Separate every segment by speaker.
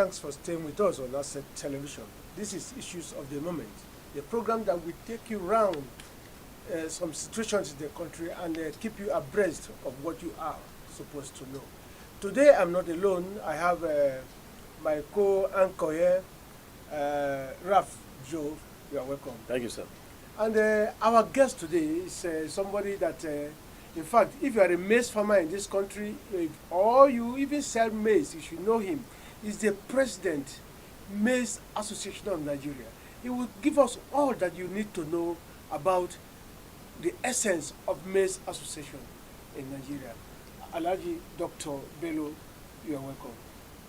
Speaker 1: thanks for staying with us on Asset Television. This is Issues of the Moment, a program that will take you around some situations in the country and keep you abreast of what you are supposed to know. Today I'm not alone. I have my co-anchor here, Raf Joe. You are welcome.
Speaker 2: Thank you, sir.
Speaker 1: And our guest today is somebody that, in fact, if you are a maize farmer in this country, or you even sell maize, you should know him. He's the president, Maize Association of Nigeria. He will give us all that you need to know about the essence of Maize Association in Nigeria. Alhaji Dr. Bello, you are welcome.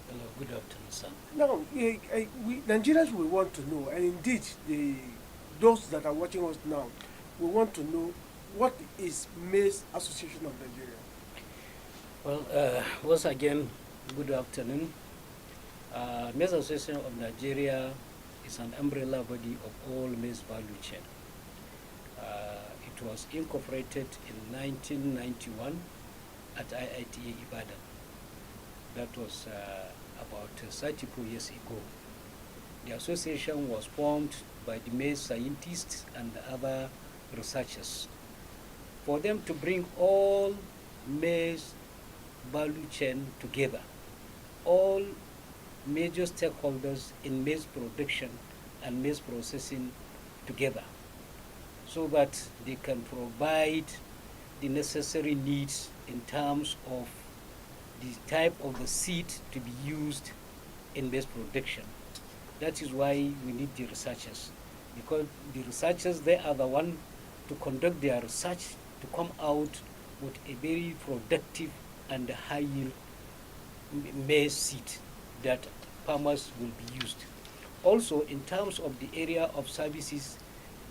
Speaker 3: Hello, good afternoon, sir.
Speaker 1: Now, Nigerians will want to know, and indeed, those that are watching us now will want to know, what is Maize Association of Nigeria?
Speaker 3: Well, once again, good afternoon. Maize Association of Nigeria is an umbrella body of all maize value chain. It was incorporated in 1991 at IITA Ibadan. That was about 34 years ago. The association was formed by the maize scientists and other researchers for them to bring all maize value chain together, all major stakeholders in maize production and maize processing together, so that they can provide the necessary needs in terms of the type of the seed to be used in maize production. That is why we need the researchers, because the researchers, they are the one to conduct their research to come out with a very productive and high yield maize seed that farmers will be used. Also, in terms of the area of services,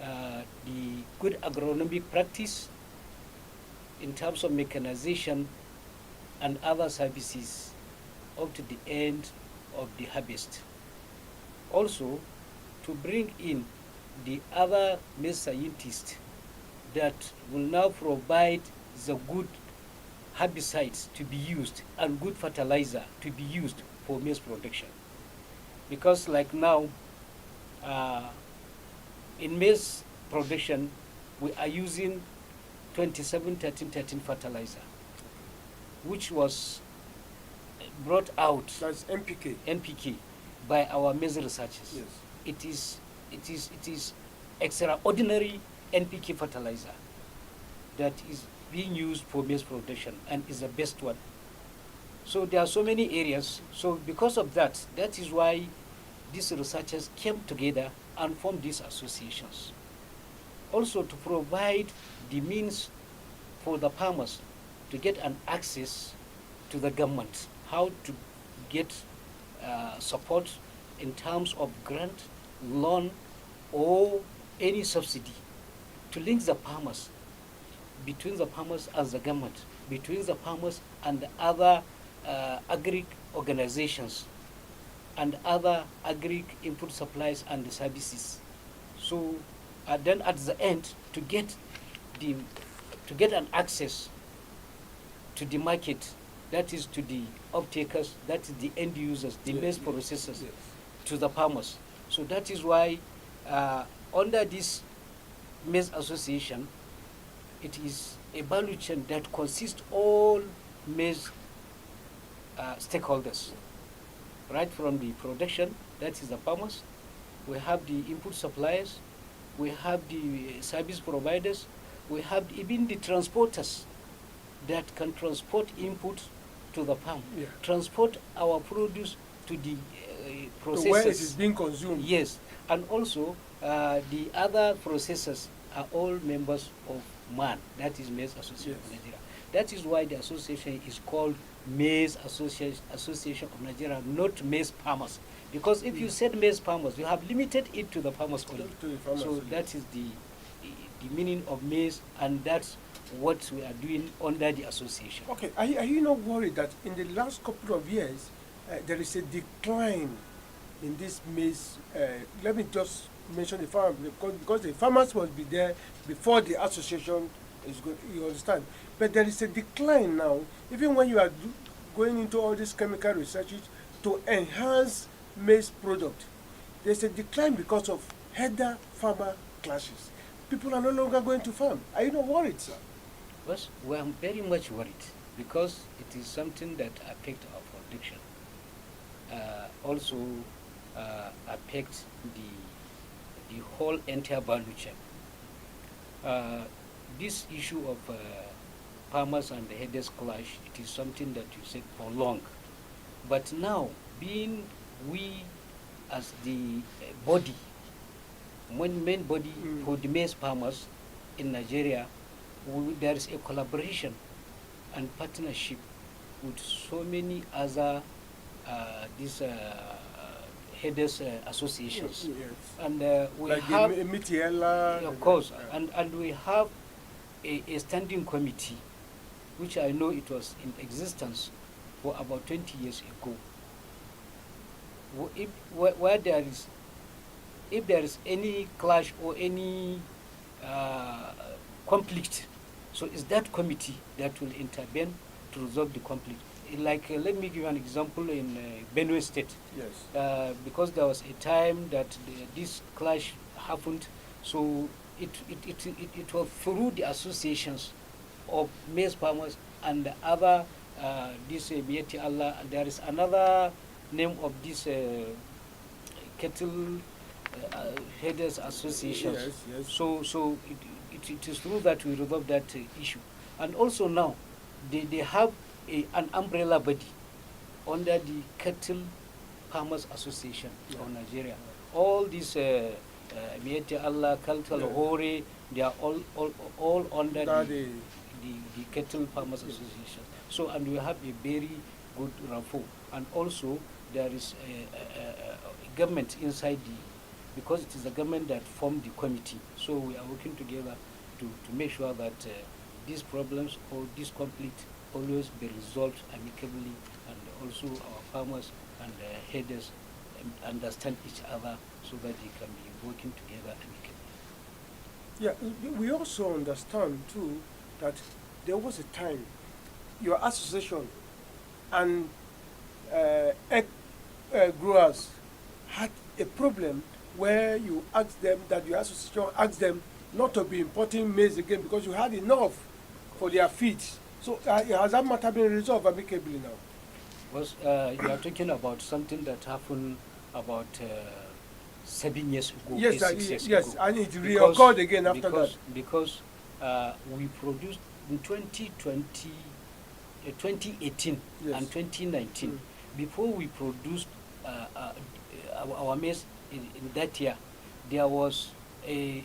Speaker 3: the good agronomic practice, in terms of mechanization and other services up to the end of the harvest. Also, to bring in the other maize scientists that will now provide the good herbicides to be used and good fertilizer to be used for maize production. Because like now, in maize production, we are using 27-13-13 fertilizer, which was brought out.
Speaker 1: That's NPK.
Speaker 3: NPK by our maize researchers.
Speaker 1: Yes.
Speaker 3: It is extraordinary NPK fertilizer that is being used for maize production and is the best one. So there are so many areas. So because of that, that is why these researchers came together and formed these associations. Also to provide the means for the farmers to get an access to the government, how to get support in terms of grant, loan, or any subsidy, to link the farmers, between the farmers and the government, between the farmers and the other agri organizations and other agri input supplies and the services. So then at the end, to get an access to the market, that is to the off-takers, that is the end users, the maize processors, to the farmers. So that is why under this maize association, it is a value chain that consists all maize stakeholders, right from the production, that is the farmers, we have the input suppliers, we have the service providers, we have even the transporters that can transport input to the farm, transport our produce to the processors.
Speaker 1: To where it is being consumed.
Speaker 3: Yes, and also the other processors are all members of MAN, that is Maize Association of Nigeria. That is why the association is called Maize Association of Nigeria, not maize farmers. Because if you said maize farmers, you have limited it to the farmers only. So that is the meaning of maize, and that's what we are doing under the association.
Speaker 1: Okay, are you not worried that in the last couple of years there is a decline in this maize? Let me just mention the farm, because the farmers must be there before the association is good. You understand? But there is a decline now, even when you are going into all these chemical researches to enhance maize product. There's a decline because of header farmer clashes. People are no longer going to farm. Are you not worried, sir?
Speaker 3: Well, I'm very much worried because it is something that affects our production. Also affects the whole entire value chain. This issue of farmers and the headers clash, it is something that you said for long. But now, being we as the body, main body for the maize farmers in Nigeria, there is a collaboration and partnership with so many other these headers associations.
Speaker 1: Yes.
Speaker 3: And we
Speaker 1: Like
Speaker 3: have,
Speaker 1: the Mitiela.
Speaker 3: of course, and we have a standing committee, which I know it was in existence for about 20 years ago. Where there is, if there is any clash or any conflict, so it's that committee that will intervene to resolve the conflict. Like, let me give you an example in Benue State.
Speaker 1: Yes.
Speaker 3: Because there was a time that this clash happened, so it was through the associations of maize farmers and the other, this Mieti Allah, and there is another name of this cattle headers associations.
Speaker 1: Yes, yes.
Speaker 3: So it is true that we resolve that issue. And also now, they have an umbrella body under the Cattle Farmers Association of Nigeria. All these Mieti Allah, Kaltal, Hore, they are all under the Cattle Farmers Association. So, and we have a very good rapport. And also, there is a government inside because it is the government that formed the committee. So we are working together to make sure that these problems or this conflict always be resolved amicably, and also our farmers and headers understand each other so that they can be working together amicably.
Speaker 1: Yeah, we also understand too that there was a time your association and egg growers had a problem where you asked them, that your association asked them not to be importing maize again because you had enough for their feeds. So has that matter been resolved amicably now?
Speaker 3: Well, you are talking about something that happened about 7 years ago.
Speaker 1: Yes,
Speaker 3: 6 years
Speaker 1: yes,
Speaker 3: ago.
Speaker 1: and it reoccurred again after that.
Speaker 3: Because we produced in 2018
Speaker 1: Yes.
Speaker 3: and 2019, before we produced our maize in that year, there was a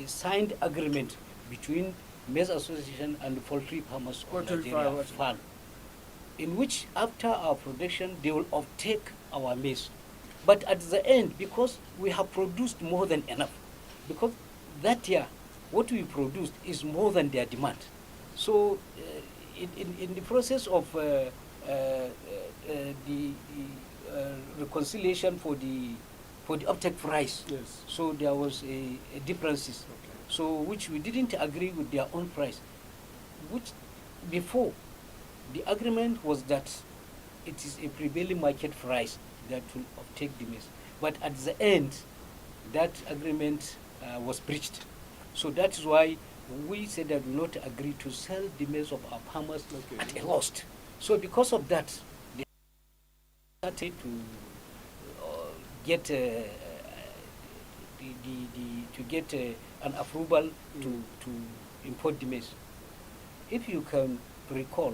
Speaker 3: signed agreement between Maize Association and the Poultry Farmers of Nigeria, FAN, in which after our production they will uptake our maize. But at the end, because we have produced more than enough, because that year what we produced is more than their demand. So in the process of the reconciliation for the uptake price,
Speaker 1: Yes.
Speaker 3: so there was a differences.
Speaker 1: Okay.
Speaker 3: So which we didn't agree with their own price, which before the agreement was that it is a prevailing market price that will uptake the maize. But at the end, that agreement was breached. So that is why we said that we will not agree to sell the maize of our farmers at a loss. So because of that, they started to get an approval to import the maize. If you can recall,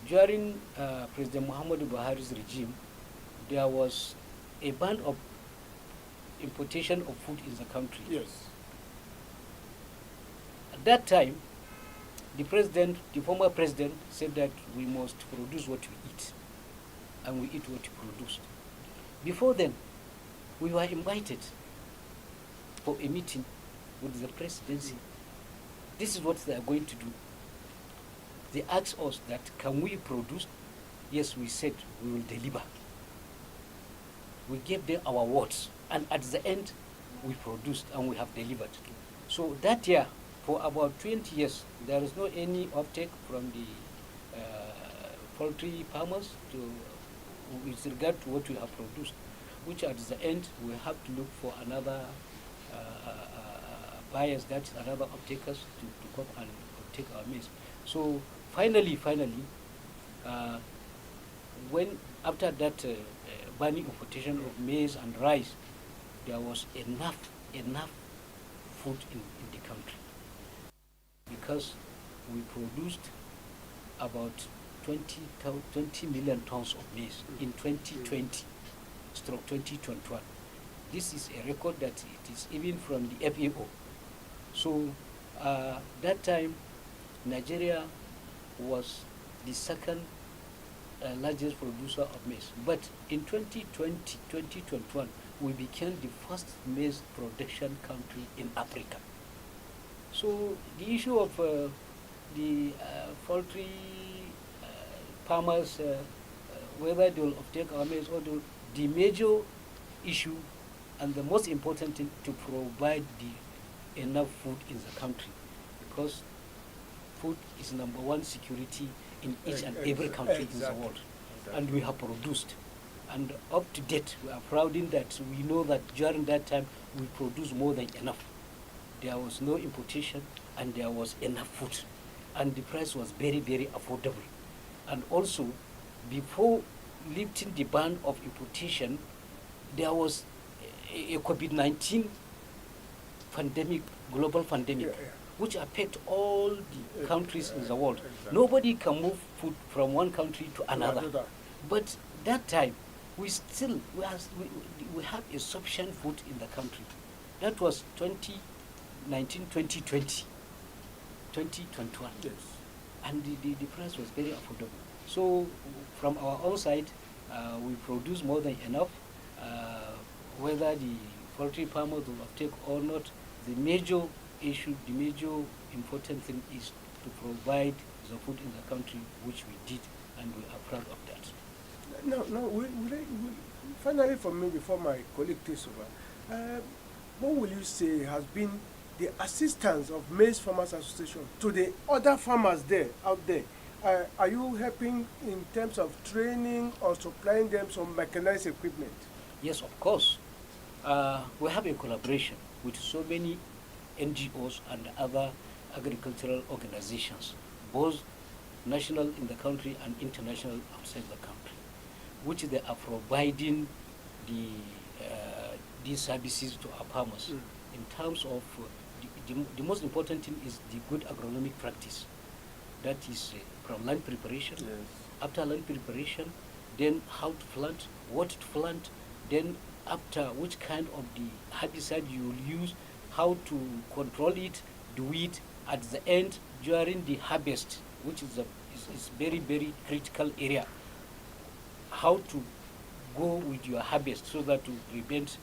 Speaker 3: during President Muhammadu Buhari's regime, there was a ban of importation of food in the country.
Speaker 1: Yes.
Speaker 3: At that time, the former president, said that we must produce what we eat, and we eat what we produce. Before then, we were invited for a meeting with the presidency. This is what they are going to do. They asked us that, can we produce? Yes, we said we will deliver. We gave them our words, and at the end, we produced and we have delivered. So that year, for about 20 years, there is no any uptake from the poultry farmers to with regard to what we have produced, which at the end we have to look for another buyers, that is another uptakers to come and take our maize. So finally, uh, when after that banning importation of maize and rice, there was enough food in the country, because we produced about 20 million tons of maize in 2020 stroke 2021. This is a record that it is even from the FAO. So that time Nigeria was the second largest producer of maize. But in 2021, we became the first maize production country in Africa. So the issue of the poultry farmers, whether they will take our maize or the major issue and the most important thing, to provide the enough food in the country, because food is number one security in each and every country in the world. And we have produced. And up to date, we are proud in that we know that during that time we produced more than enough. There was no importation and there was enough food. And the price was very, very affordable. And also, before lifting the ban of importation, there was a COVID-19 pandemic, global pandemic, which affect all the countries in the world.
Speaker 1: Exactly.
Speaker 3: Nobody can move food from one country to another. But that time, we have a sufficient food in the country. That was 2019, 2020, 2021.
Speaker 1: Yes.
Speaker 3: And the price was very affordable. So from our own side, we produce more than enough. Whether the poultry farmers will take or not, the major issue, the major important thing is to provide the food in the country, which we did, and we are proud of that.
Speaker 1: No, finally for me, before my colleague takes over, what will you say has been the assistance of Maize Farmers Association to the other farmers out there? Are you helping in terms of training or supplying them some mechanized equipment?
Speaker 3: Yes, of course. We have a collaboration with so many NGOs and other agricultural organizations, both national in the country and international outside the country, which they are providing these services to our farmers. In terms of the most important thing is the good agronomic practice. That is from land preparation.
Speaker 1: Yes.
Speaker 3: After land preparation, then how to plant, what to plant, then after which kind of the herbicide you will use, how to control it, do it at the end during the harvest, which is very, very critical area. How to go with your harvest so that to prevent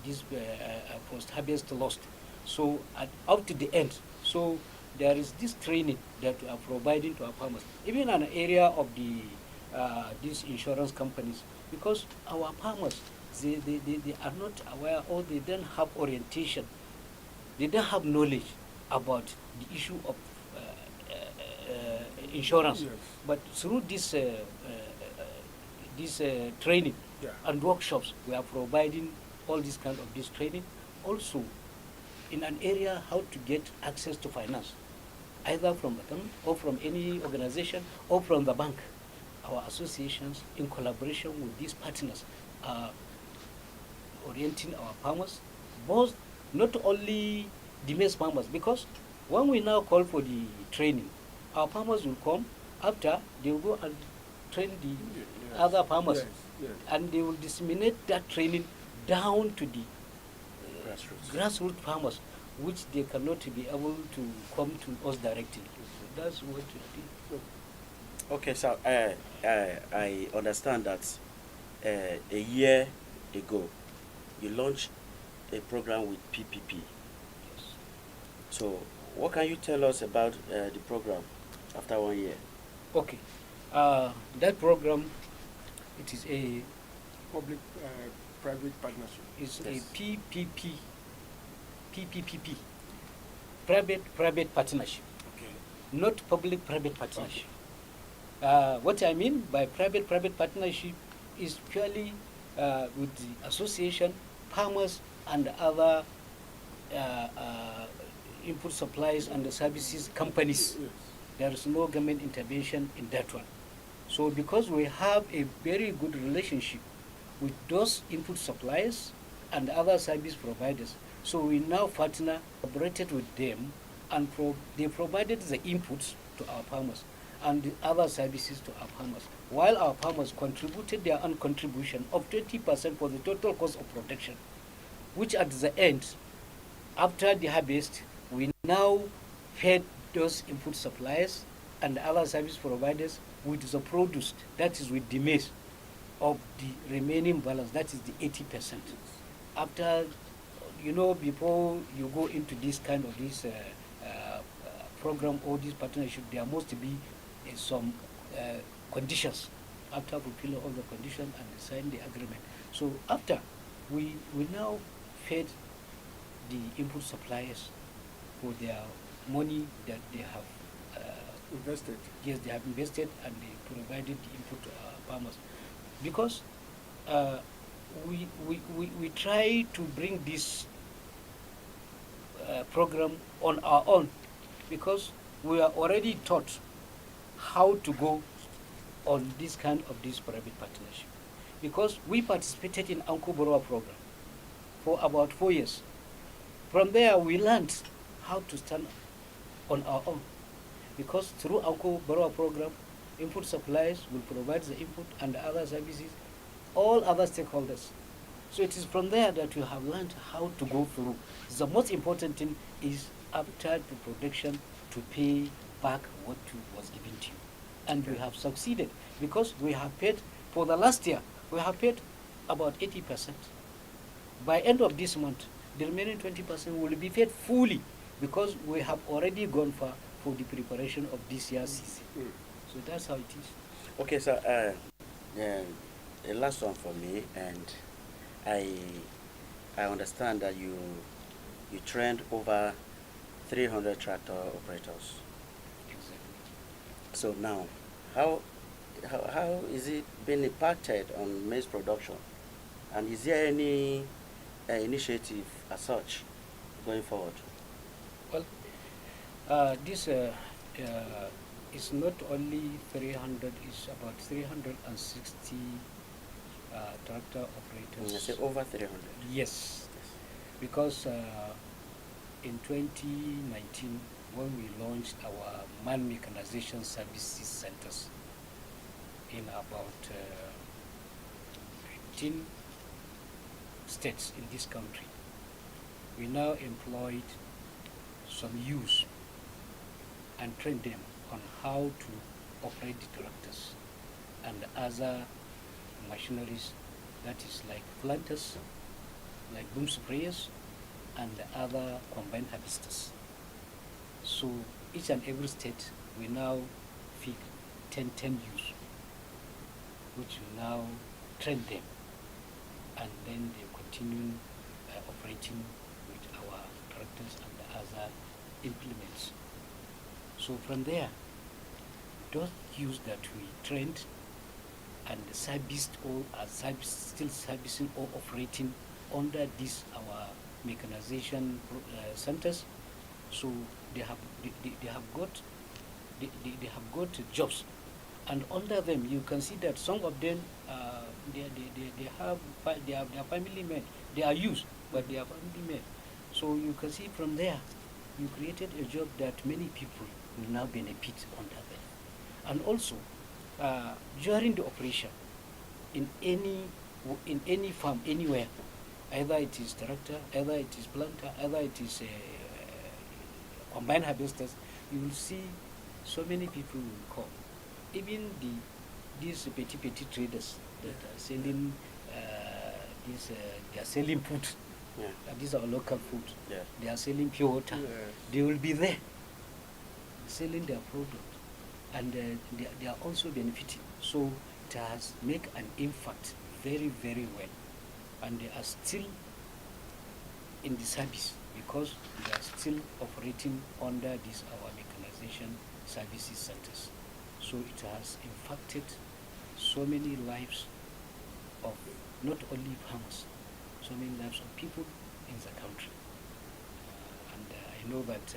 Speaker 3: this post-harvest loss. So up to the end. So there is this training that we are providing to our farmers, even in an area of these insurance companies, because our farmers, they are not aware, or they don't have orientation, they don't have knowledge about the issue of insurance.
Speaker 1: Yes.
Speaker 3: But through this training
Speaker 1: Yeah.
Speaker 3: and workshops, we are providing all this kind of this training. Also, in an area how to get access to finance, either from the government or from any organization or from the bank. Our associations, in collaboration with these partners, are orienting our farmers, both not only the maize farmers, because when we now call for the training, our farmers will come, after they will go and train the
Speaker 1: Yes.
Speaker 3: other farmers,
Speaker 1: Yes. Yes.
Speaker 3: and they will disseminate that training down to the grassroots farmers, which they cannot be able to come to us directly. So that's what we do.
Speaker 2: Okay, so I understand that a year ago you launched a program with PPP.
Speaker 3: Yes.
Speaker 2: So what can you tell us about the program after 1 year?
Speaker 3: Okay. That program, it is a
Speaker 1: Public-private partnership.
Speaker 3: is
Speaker 2: Yes.
Speaker 3: a PPP, private partnership,
Speaker 1: Okay.
Speaker 3: not public-private partnership. What I mean by private partnership is purely with the association, farmers, and other uh, uh, input supplies and the services companies.
Speaker 1: Yes.
Speaker 3: There is no government intervention in that one. So because we have a very good relationship with those input suppliers and other service providers, so we now partner, collaborated with them, and they provided the inputs to our farmers and the other services to our farmers, while our farmers contributed their own contribution of 20% for the total cost of production, which at the end, after the harvest, we now fed those input suppliers and other service providers with the produce, that is with the maize, of the remaining balance, that is the 80%. After, before you go into this kind of this program or this partnership, there must be some conditions. After fulfilling all the conditions and sign the agreement. So after, we now fed the input suppliers for their money that they have
Speaker 1: Invested.
Speaker 3: yes, they have invested, and they provided the input to our farmers. Because we try to bring this program on our own, because we are already taught how to go on this kind of this private partnership. Because we participated in Anko Borowa program for about 4 years. From there, we learned how to stand on our own. Because through Anko Borowa program, input suppliers will provide the input and other services, all other stakeholders. So it is from there that we have learned how to go through. The most important thing is after the production to pay back what was given to you. And we have succeeded because we have paid, for the last year, we have paid about 80%. By end of this month, the remaining 20% will be paid fully because we have already gone for the preparation of this year's season. So that's how it is.
Speaker 2: Okay, so the last one for me, and I understand that you trained over 300 tractor operators.
Speaker 3: Exactly.
Speaker 2: So now, how is it being impacted on maize production, and is there any initiative as such going forward?
Speaker 3: Well, this is not only 300, it's about 360 tractor operators.
Speaker 2: I say over 300.
Speaker 3: Yes, because in 2019, when we launched our man mechanization services centers in about 15 states in this country, we now employed some youth and trained them on how to operate the tractors and other machineries, that is like planters, like boom sprayers, and other combined harvesters. So each and every state we now pick 10 youth, which we now train them, and then they continue operating with our tractors and other implements. So from there, those youths that we trained and serviced or are still servicing or operating under this our mechanization centers, so they have got jobs, and under them you can see that some of them they have their family men. They are youth, but they are family men. So you can see from there, you created a job that many people will now benefit under them. And also, during the operation, in any farm, anywhere, either it is tractor, either it is planter, either it is combined harvesters, you will see so many people will come. Even these petty traders that are selling they are selling food.
Speaker 2: Yeah.
Speaker 3: These are local food.
Speaker 2: Yeah.
Speaker 3: They are selling pure water.
Speaker 1: Yes.
Speaker 3: They will be there selling their product, and they are also benefiting. So it has made an impact very, very well, and they are still in the service because they are still operating under this our mechanization services centers. So it has impacted so many lives of not only farmers, so many lives of people in the country. And I know that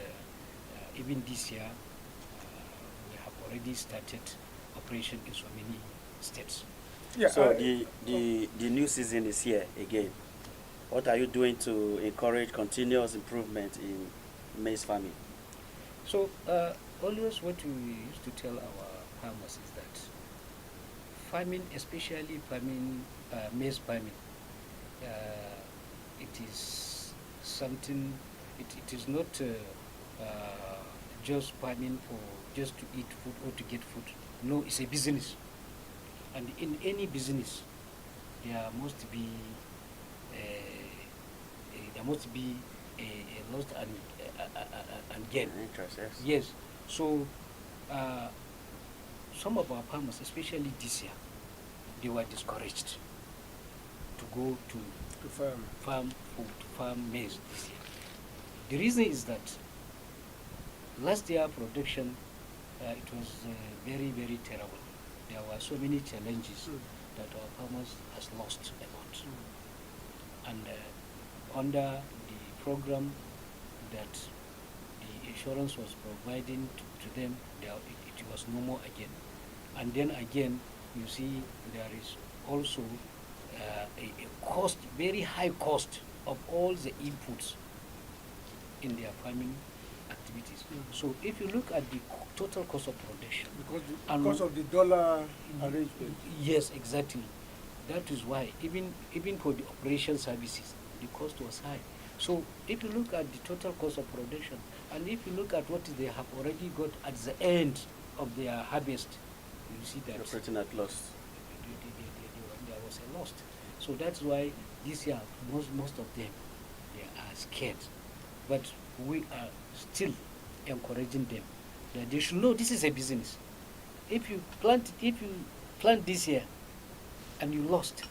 Speaker 3: even this year we have already started operation in so many states.
Speaker 1: Yeah.
Speaker 2: So the new season is here again. What are you doing to encourage continuous improvement in maize farming?
Speaker 3: So always what we used to tell our farmers is that farming, especially farming, maize farming, it is something, it is not just farming for just to eat food or to get food. No, it's a business. And in any business, there must be a loss and gain.
Speaker 2: Interest, yes.
Speaker 3: Yes. So some of our farmers, especially this year, they were discouraged to go to farm maize this year. The reason is that last year production it was very, very terrible. There were so many challenges that our farmers has lost a lot. And under the program that the insurance was providing to them, it was no more again. And then again, you see there is also a cost, very high cost of all the inputs in their farming activities. So if you look at the total cost of production,
Speaker 1: because of the dollar arrangement.
Speaker 3: yes, exactly. That is why even for the operation services, the cost was high. So if you look at the total cost of production, and if you look at what they have already got at the end of their harvest, you see that
Speaker 2: Operating at loss.
Speaker 3: there was a loss. So that's why this year most of them, they are scared. But we are still encouraging them that they should know this is a business. If you plant this year and you lost,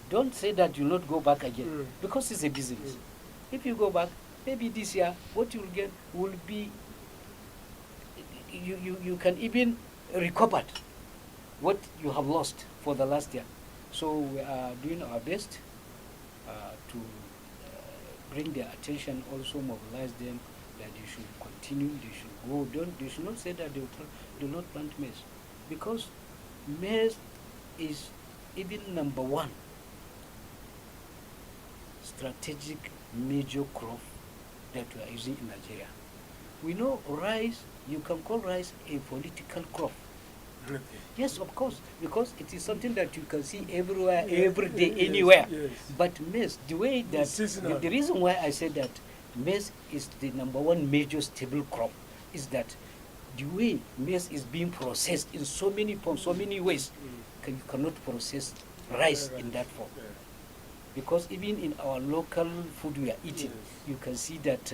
Speaker 3: don't say that you'll not go back again, because it's a business. If you go back, maybe this year what you'll get will be, you can even recover what you have lost for the last year. So we are doing our best to bring their attention, also mobilize them that they should continue, they should go. They should not say that they do not plant maize, because maize is even number one strategic major crop that we are using in Nigeria. We know rice, you can call rice a political crop.
Speaker 1: Okay.
Speaker 3: Yes, of course, because it is something that you can see everywhere, every day,
Speaker 1: Yes,
Speaker 3: anywhere.
Speaker 1: yes.
Speaker 3: But maize, the way that
Speaker 1: It's seasonal.
Speaker 3: the reason why I said that maize is the number one major stable crop is that the way maize is being processed in so many forms, so many ways, you cannot process rice in that form.
Speaker 1: Yeah.
Speaker 3: Because even in our local food we are eating,
Speaker 1: Yes.
Speaker 3: you can see that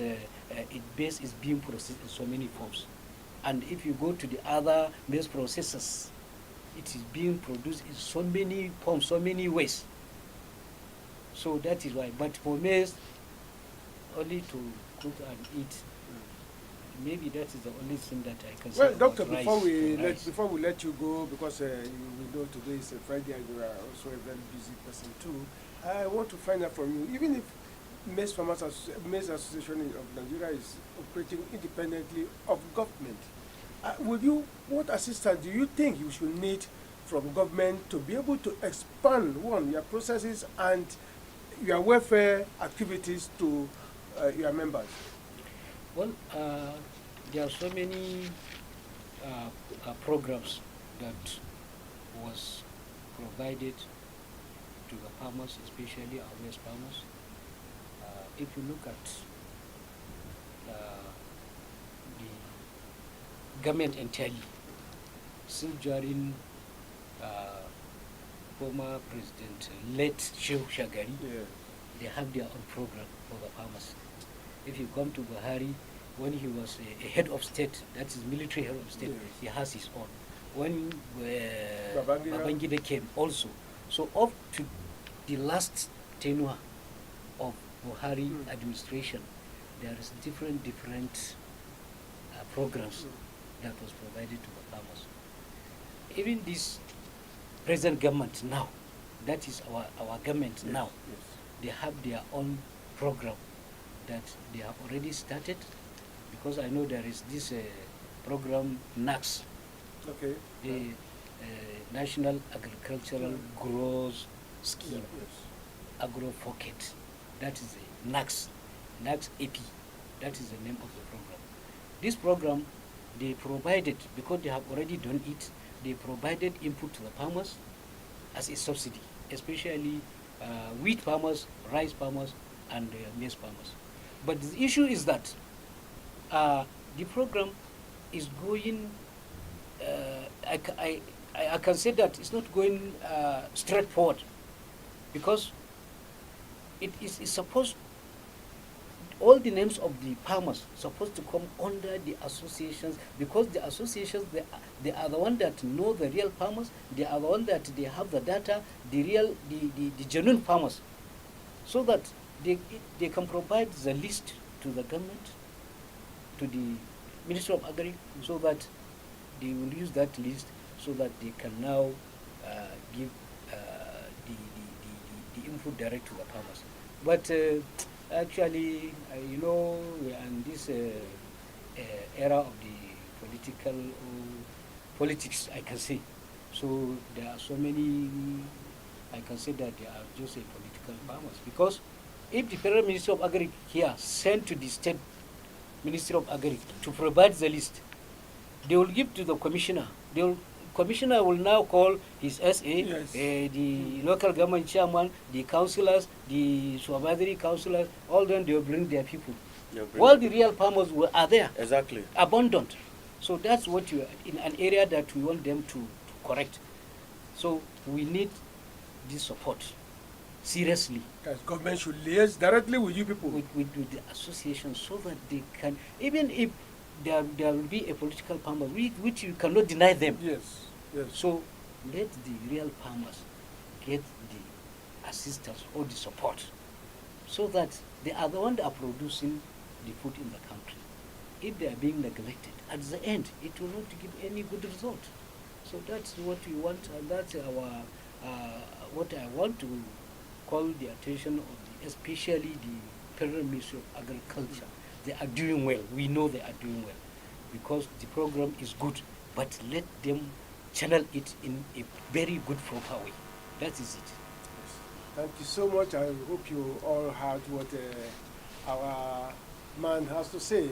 Speaker 3: maize is being processed in so many forms. And if you go to the other maize processors, it is being produced in so many forms, so many ways. So that is why. But for maize, only to cook and eat, maybe that is the only thing that I can say.
Speaker 1: Well,
Speaker 3: about
Speaker 1: doctor,
Speaker 3: rice,
Speaker 1: before we let you go, because we know today is a Friday and you are also a very busy person too, I want to find out from you, even if Maize Farmers Maize Association of Nigeria is operating independently of government, what assistance do you think you should need from government to be able to expand your processes and your welfare activities to your members?
Speaker 3: Well, there are so many programs that was provided to the farmers, especially our maize farmers. If you look at the government entirely, since during former President late Shehu Shagari,
Speaker 1: Yeah.
Speaker 3: they have their own program for the farmers. If you come to Buhari, when he was a head of state, that is military head of state,
Speaker 1: Yes.
Speaker 3: he has his own. When
Speaker 1: Babangida.
Speaker 3: Babangida came also. So up to the last tenure of Buhari administration, there is different programs that was provided to the farmers. even this present government now, that is our government
Speaker 1: Yes,
Speaker 3: now,
Speaker 1: yes.
Speaker 3: they have their own program that they have already started, because I know there is this program NAX,
Speaker 1: Okay.
Speaker 3: the National Agricultural Growth
Speaker 1: Yeah,
Speaker 3: Scheme,
Speaker 1: yes.
Speaker 3: Agro Pocket. That is the NAX, NAX AP. That is the name of the program. This program, they provided, because they have already done it, they provided input to the farmers as a subsidy, especially wheat farmers, rice farmers, and maize farmers. But the issue is that the program is going, I can say that it's not going straightforward, because it's supposed, all the names of the farmers supposed to come under the associations, because the associations, they are the one that know the real farmers, they are the one that they have the data, the genuine farmers, so that they can provide the list to the government, to the Ministry of Agri, so that they will use that list, so that they can now give the input direct to the farmers. But actually, you know, we are in this era of the politics, I can say. So there are so many, I can say that they are just a political farmers. Because if the Federal Ministry of Agri here sent to the State Ministry of Agri to provide the list, they will give to the commissioner. Commissioner will now call his SA,
Speaker 1: Yes.
Speaker 3: the local government chairman, the councillors, the supervisory councillors, all them, they will bring their people. All the real farmers are there,
Speaker 2: Exactly.
Speaker 3: abundant. So that's what you, in an area that we want them to correct. So we need this support, seriously,
Speaker 1: Yes, government should liaise directly with you people.
Speaker 3: with the association, so that they can, even if there will be a political farmer, which you cannot deny them.
Speaker 1: Yes, yes.
Speaker 3: So let the real farmers get the assistance or the support, so that they are the ones that are producing the food in the country. If they are being neglected, at the end, it will not give any good result. So that's what we want, and that's our what I want to call the attention of especially the Federal Ministry of Agriculture. They are doing well. We know they are doing well, because the program is good. But let them channel it in a very good, proper way. That is it.
Speaker 1: Yes. Thank you so much. I hope you all heard what our man has to say.